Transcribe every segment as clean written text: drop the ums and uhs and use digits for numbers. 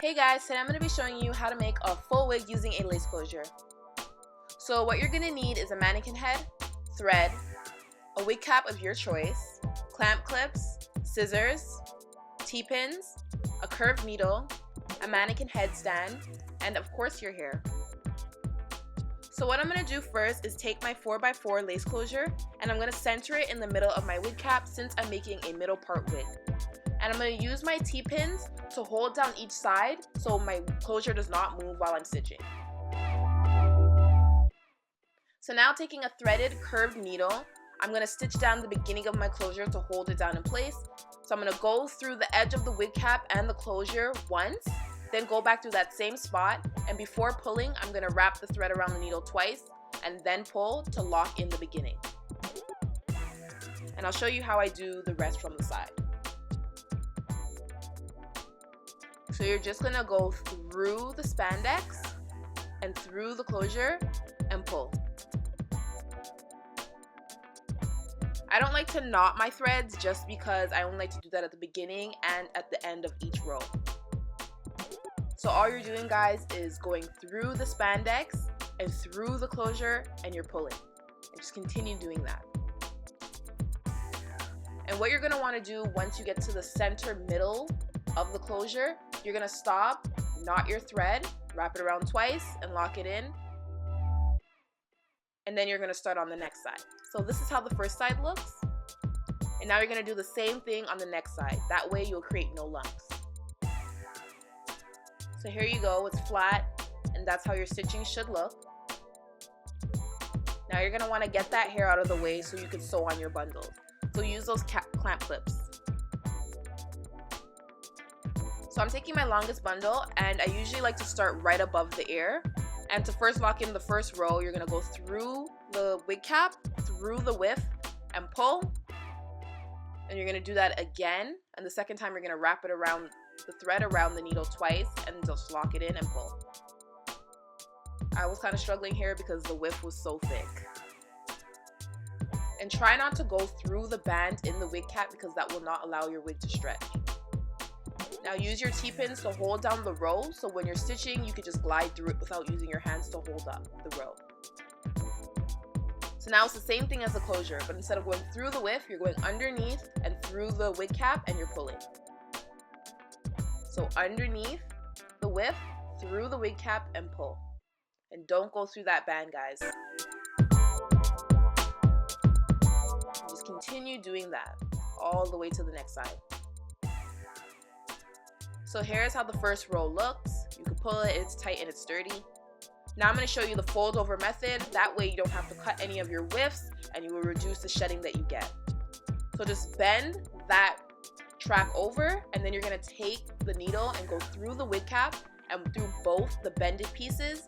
Hey guys, today I'm going to be showing you how to make a full wig using a lace closure. So what you're going to need is a mannequin head, thread, a wig cap of your choice, clamp clips, scissors, T-pins, a curved needle, a mannequin head stand, and of course your hair. So what I'm going to do first is take my 4x4 lace closure and I'm going to center it in the middle of my wig cap since I'm making a middle part wig. And I'm going to use my T-pins to hold down each side so my closure does not move while I'm stitching. So now taking a threaded curved needle, I'm going to stitch down the beginning of my closure to hold it down in place. So I'm going to go through the edge of the wig cap and the closure once, then go back through that same spot, and before pulling, I'm going to wrap the thread around the needle twice and then pull to lock in the beginning. And I'll show you how I do the rest from the side. So you're just going to go through the spandex and through the closure and pull. I don't like to knot my threads just because I only like to do that at the beginning and at the end of each row. So all you're doing, guys, is going through the spandex and through the closure and you're pulling. And just continue doing that. And what you're going to want to do once you get to the center middle of the closure, you're going to stop, knot your thread, wrap it around twice and lock it in. And then you're going to start on the next side. So this is how the first side looks. And now you're going to do the same thing on the next side. That way you'll create no lumps. So here you go, it's flat, and that's how your stitching should look. Now you're going to want to get that hair out of the way so you can sew on your bundles. So use those clamp clips. So I'm taking my longest bundle, and I usually like to start right above the ear. And to first lock in the first row, you're going to go through the wig cap, through the width, and pull. And you're going to do that again, and the second time you're going to wrap it around the thread around the needle twice and just lock it in and pull. I was kind of struggling here because the width was so thick. And try not to go through the band in the wig cap because that will not allow your wig to stretch. Now use your T-pins to hold down the row, so when you're stitching you can just glide through it without using your hands to hold up the row. So now it's the same thing as the closure, but instead of going through the width, you're going underneath and through the wig cap and you're pulling. So underneath the width, through the wig cap, and pull. And don't go through that band, guys. Just continue doing that all the way to the next side. So here's how the first row looks. You can pull it, it's tight and it's sturdy. Now I'm going to show you the fold over method. That way you don't have to cut any of your widths and you will reduce the shedding that you get. So just bend that track over, and then you're going to take the needle and go through the wig cap and through both the bended pieces.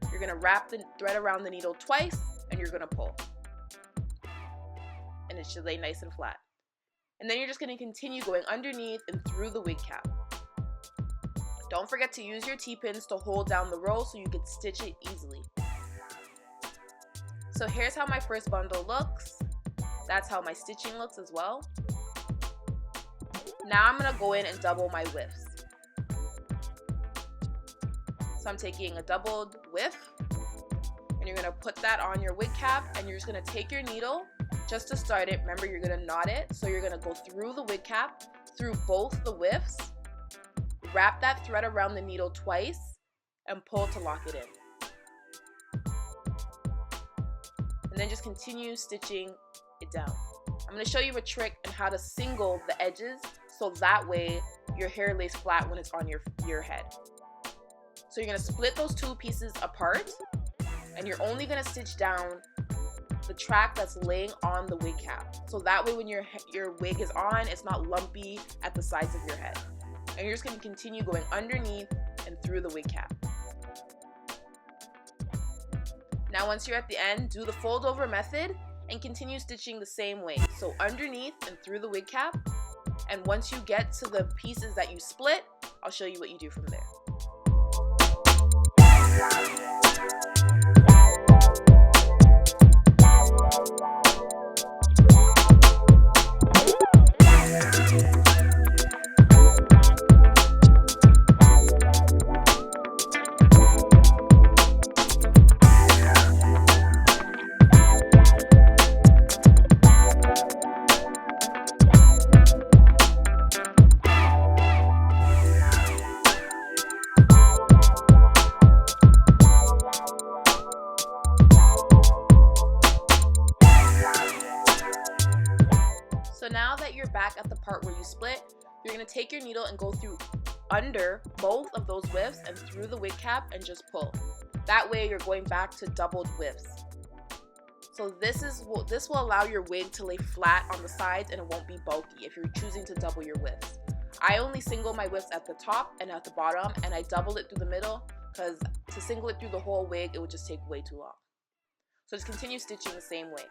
You're going to wrap the thread around the needle twice and you're going to pull. And it should lay nice and flat. And then you're just going to continue going underneath and through the wig cap. Don't forget to use your T-pins to hold down the row so you can stitch it easily. So here's how my first bundle looks. That's how my stitching looks as well. Now I'm going to go in and double my widths. So I'm taking a doubled width, and you're going to put that on your wig cap, and you're just going to take your needle just to start it. Remember, you're going to knot it, so you're going to go through the wig cap, through both the widths, wrap that thread around the needle twice, and pull to lock it in. And then just continue stitching it down. I'm going to show you a trick on how to single the edges so that way your hair lays flat when it's on your head. So you're going to split those two pieces apart, and you're only going to stitch down the track that's laying on the wig cap. So that way when your wig is on, it's not lumpy at the sides of your head. And you're just going to continue going underneath and through the wig cap. Now once you're at the end, do the fold over method and continue stitching the same way. So underneath and through the wig cap. And once you get to the pieces that you split, I'll show you what you do from there. take your needle and go through under both of those wefts and through the wig cap and just pull. That way you're going back to doubled wefts. So this will allow your wig to lay flat on the sides and it won't be bulky if you're choosing to double your wefts. I only single my wefts at the top and at the bottom, and I double it through the middle because to single it through the whole wig, it would just take way too long. So just continue stitching the same way.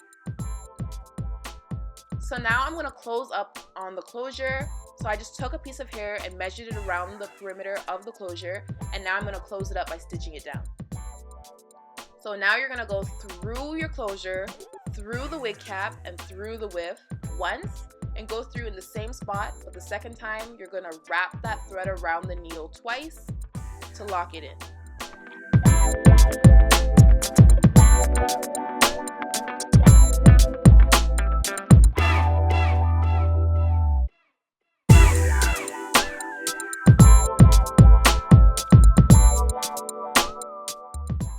So now I'm going to close up on the closure. So I just took a piece of hair and measured it around the perimeter of the closure, and now I'm going to close it up by stitching it down. So now you're going to go through your closure, through the wig cap, and through the weft once, and go through in the same spot, but the second time you're going to wrap that thread around the needle twice to lock it in.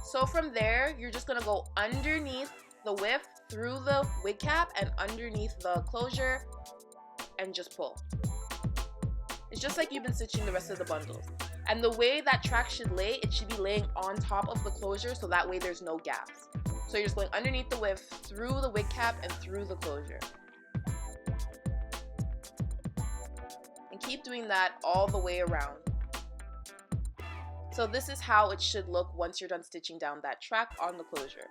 So from there, you're just going to go underneath the weft, through the wig cap, and underneath the closure, and just pull. It's just like you've been stitching the rest of the bundles. And the way that track should lay, it should be laying on top of the closure, so that way there's no gaps. So you're just going underneath the weft, through the wig cap, and through the closure. And keep doing that all the way around. So this is how it should look once you're done stitching down that track on the closure.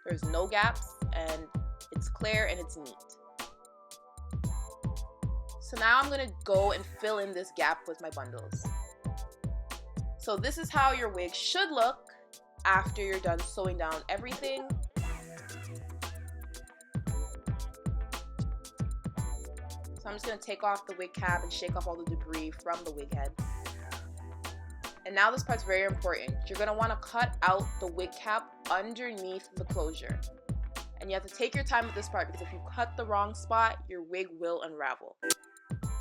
There's no gaps, and it's clear and it's neat. So now I'm going to go and fill in this gap with my bundles. So this is how your wig should look after you're done sewing down everything. So I'm just going to take off the wig cap and shake off all the debris from the wig head. And now this part's very important. You're going to want to cut out the wig cap underneath the closure. And you have to take your time with this part, because if you cut the wrong spot, your wig will unravel.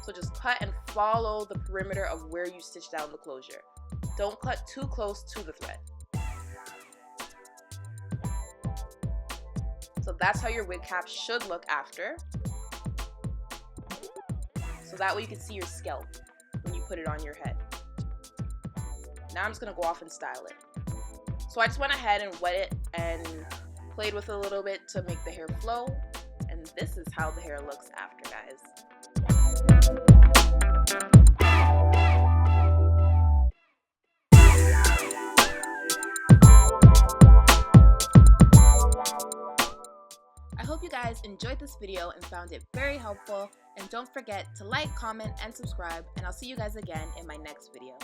So just cut and follow the perimeter of where you stitched down the closure. Don't cut too close to the thread. So that's how your wig cap should look after. So that way you can see your scalp when you put it on your head. Now I'm just going to go off and style it. So I just went ahead and wet it and played with it a little bit to make the hair flow. And this is how the hair looks after, guys. I hope you guys enjoyed this video and found it very helpful. And don't forget to like, comment, and subscribe. And I'll see you guys again in my next video.